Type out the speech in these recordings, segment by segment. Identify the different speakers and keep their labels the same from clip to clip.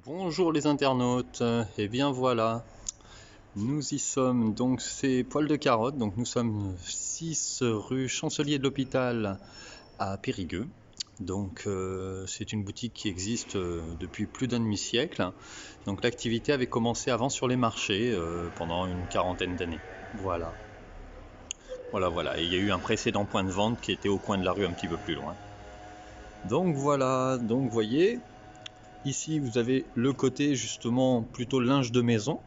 Speaker 1: Bonjour les internautes, et bien voilà, nous y sommes, donc c'est Poil de Carotte, donc nous sommes 6 rue Chancelier de l'Hôpital à Périgueux. Donc c'est une boutique qui existe depuis plus d'un demi-siècle. Donc l'activité avait commencé avant sur les marchés pendant une quarantaine d'années. Voilà, voilà, et il y a eu un précédent point de vente qui était au coin de la rue un petit peu plus loin. Donc voilà, donc vous voyez, ici vous avez le côté justement plutôt linge de maison.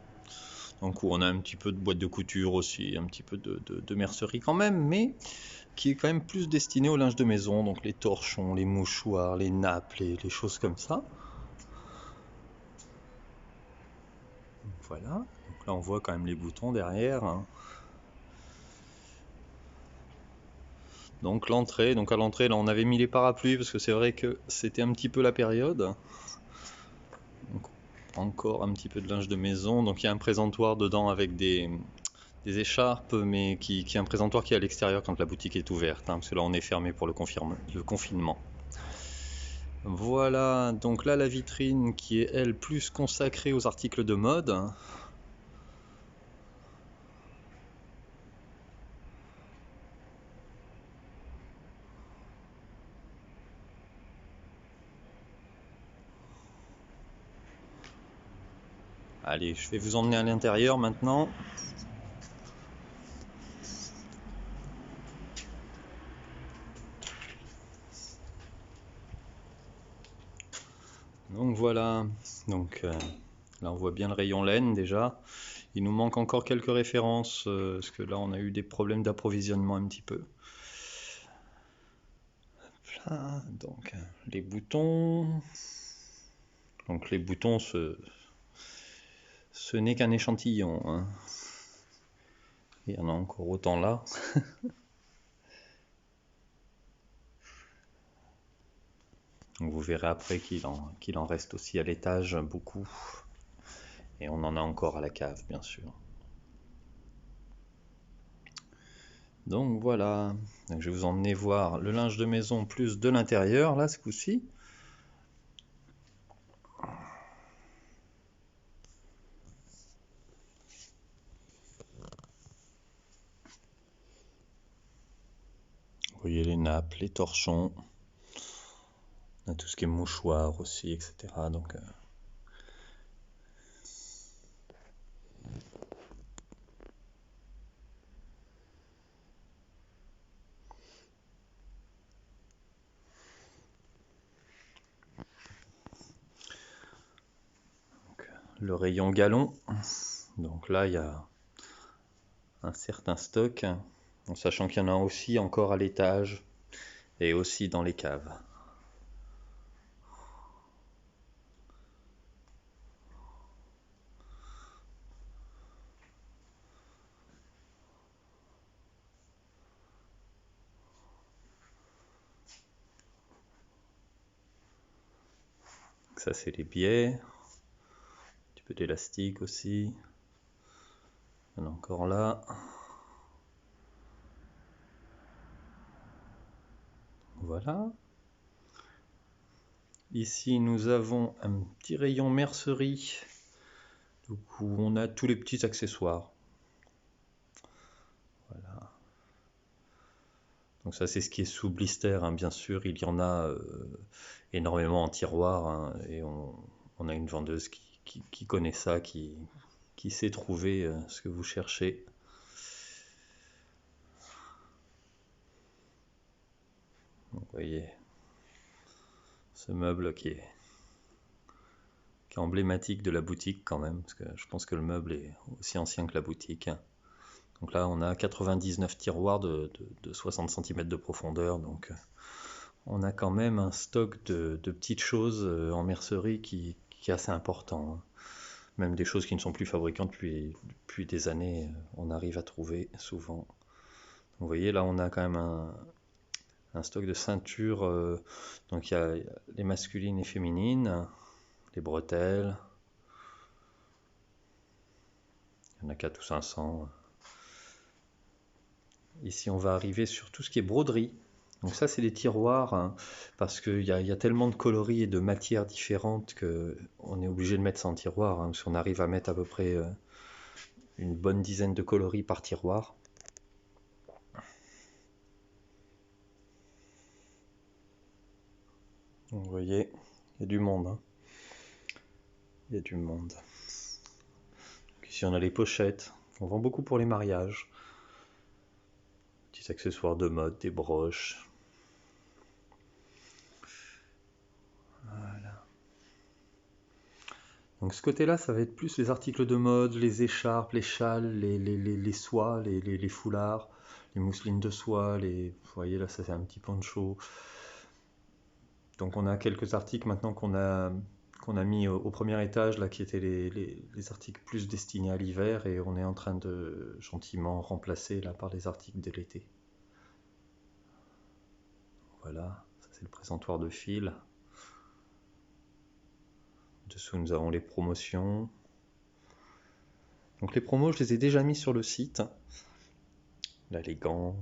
Speaker 1: Donc où on a un petit peu de boîte de couture aussi, un petit peu de mercerie quand même, mais qui est quand même plus destiné au linge de maison, donc les torchons, les mouchoirs, les nappes, les choses comme ça. Donc voilà, donc là on voit quand même les boutons derrière, hein. Donc l'entrée, donc à l'entrée là on avait mis les parapluies parce que c'est vrai que c'était un petit peu la période. Donc, encore un petit peu de linge de maison, donc il y a un présentoir dedans avec des écharpes, mais qui est un présentoir qui est à l'extérieur quand la boutique est ouverte, hein, parce que là on est fermé pour le confinement. Voilà, donc là la vitrine qui est elle plus consacrée aux articles de mode. Allez, je vais vous emmener à l'intérieur maintenant. Donc voilà, donc là on voit bien le rayon laine déjà. Il nous manque encore quelques références, parce que là on a eu des problèmes d'approvisionnement un petit peu. Là, donc les boutons. Donc les boutons, ce n'est qu'un échantillon, hein. Il y en a encore autant là. Donc vous verrez après qu'il en reste aussi à l'étage beaucoup. Et on en a encore à la cave, bien sûr. Donc voilà, donc je vais vous emmener voir le linge de maison plus de l'intérieur, là, ce coup-ci. Vous voyez les nappes, les torchons, on a tout ce qui est mouchoir aussi, etc. Donc, le rayon galon. Donc là, il y a un certain stock, en sachant qu'il y en a aussi encore à l'étage et aussi dans les caves. Donc ça, c'est les biais. Un petit peu d'élastique aussi. Il y en a encore là. Voilà. Ici, nous avons un petit rayon mercerie, où on a tous les petits accessoires. Voilà. Donc ça, c'est ce qui est sous blister, hein. Bien sûr, il y en a énormément en tiroir, hein, et on a une vendeuse qui connaît ça, qui sait trouver ce que vous cherchez. Donc, vous voyez ce meuble qui est emblématique de la boutique quand même, parce que je pense que le meuble est aussi ancien que la boutique. Donc là, on a 99 tiroirs de 60 cm de profondeur, donc on a quand même un stock de petites choses en mercerie qui est assez important, hein. Même des choses qui ne sont plus fabriquées depuis des années, on arrive à trouver souvent. Vous voyez, là, on a quand même un stock de ceintures. Donc il y a les masculines et féminines, les bretelles. Il y en a 4 ou 500. Ici, on va arriver sur tout ce qui est broderie. Donc ça, c'est des tiroirs, hein, parce qu'il y a tellement de coloris et de matières différentes qu'on est obligé de mettre ça en tiroir, hein, parce qu'on arrive à mettre à peu près une bonne dizaine de coloris par tiroir. Donc, vous voyez, il y a du monde, hein. Il y a du monde. Donc ici, on a les pochettes. On vend beaucoup pour les mariages. Petits accessoires de mode, des broches. Voilà. Donc ce côté-là, ça va être plus les articles de mode, les écharpes, les châles, les soies, les foulards, les mousselines de soie, vous voyez là, ça c'est un petit poncho. Donc on a quelques articles maintenant qu'on a mis au premier étage, là, qui étaient les articles plus destinés à l'hiver, et on est en train de gentiment remplacer là par les articles de l'été. Voilà, ça c'est le présentoir de fil. Dessous nous avons les promotions. Donc les promos, je les ai déjà mis sur le site. Là, les gants.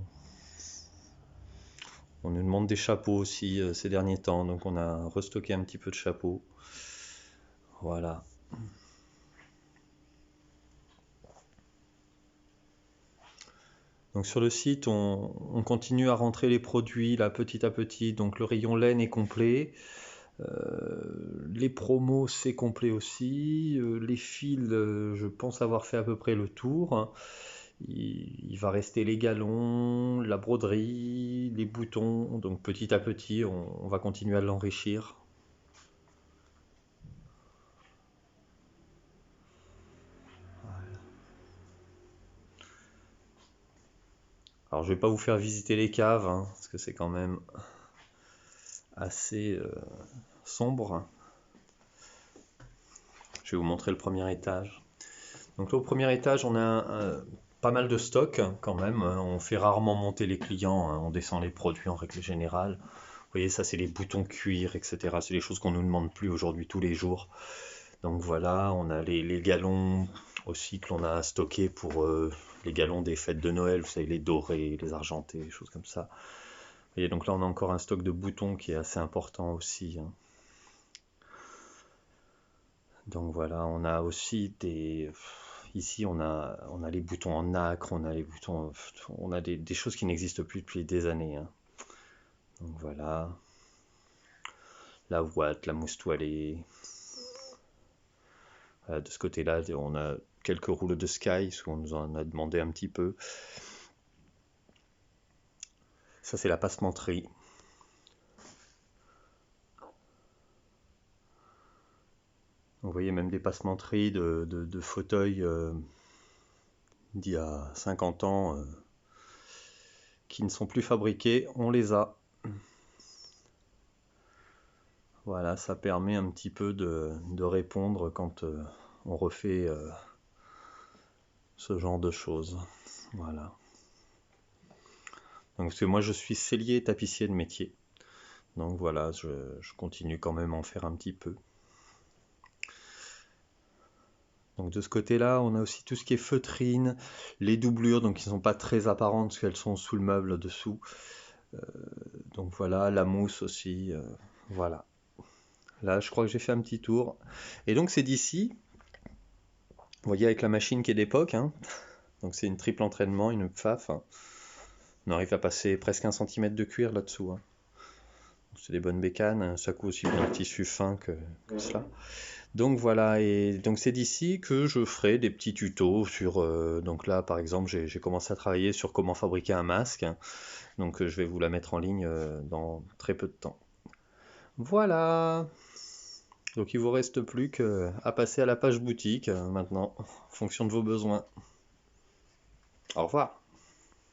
Speaker 1: On nous demande des chapeaux aussi ces derniers temps, donc on a restocké un petit peu de chapeaux. Voilà. Donc sur le site, on continue à rentrer les produits là petit à petit. Donc le rayon laine est complet. Les promos, c'est complet aussi. Les fils, je pense avoir fait à peu près le tour. Il va rester les galons, la broderie, les boutons. Donc petit à petit, on va continuer à l'enrichir. Alors je vais pas vous faire visiter les caves, hein, parce que c'est quand même assez sombre. Je vais vous montrer le premier étage. Donc là au premier étage, on a pas mal de stock quand même. On fait rarement monter les clients, hein, on descend les produits en règle générale. Vous voyez, ça c'est les boutons cuir, etc. C'est les choses qu'on ne nous demande plus aujourd'hui tous les jours. Donc voilà, on a les galons aussi que l'on a stockés pour les galons des fêtes de Noël, vous savez, les dorés, les argentés, les choses comme ça. Vous voyez, donc là on a encore un stock de boutons qui est assez important aussi, hein. Donc voilà, on a aussi ici on a les boutons en nacre, on a les boutons, on a des choses qui n'existent plus depuis des années, hein. Donc voilà, la ouate, la mousse toilée. De ce côté-là, on a quelques rouleaux de Sky, parce qu'on nous en a demandé un petit peu. Ça, c'est la passementerie. Vous voyez même des passementeries de fauteuils d'il y a 50 ans qui ne sont plus fabriqués. On les a. Voilà, ça permet un petit peu de répondre quand on refait ce genre de choses. Voilà. Donc, parce que moi, je suis sellier et tapissier de métier. Donc voilà, je continue quand même à en faire un petit peu. Donc de ce côté-là, on a aussi tout ce qui est feutrine, les doublures, donc qui ne sont pas très apparentes parce qu'elles sont sous le meuble dessous. Donc voilà, la mousse aussi, voilà. Là, je crois que j'ai fait un petit tour. Et donc c'est d'ici, vous voyez avec la machine qui est d'époque, hein. Donc c'est une triple entraînement, une pfaff, hein. On arrive à passer presque 1 cm de cuir là-dessous, hein. C'est des bonnes bécanes, ça coûte aussi bien le tissu fin que cela. Donc voilà, et donc c'est d'ici que je ferai des petits tutos sur, donc là par exemple j'ai commencé à travailler sur comment fabriquer un masque, donc je vais vous la mettre en ligne dans très peu de temps. Voilà, donc il vous reste plus qu'à passer à la page boutique maintenant, en fonction de vos besoins. Au revoir.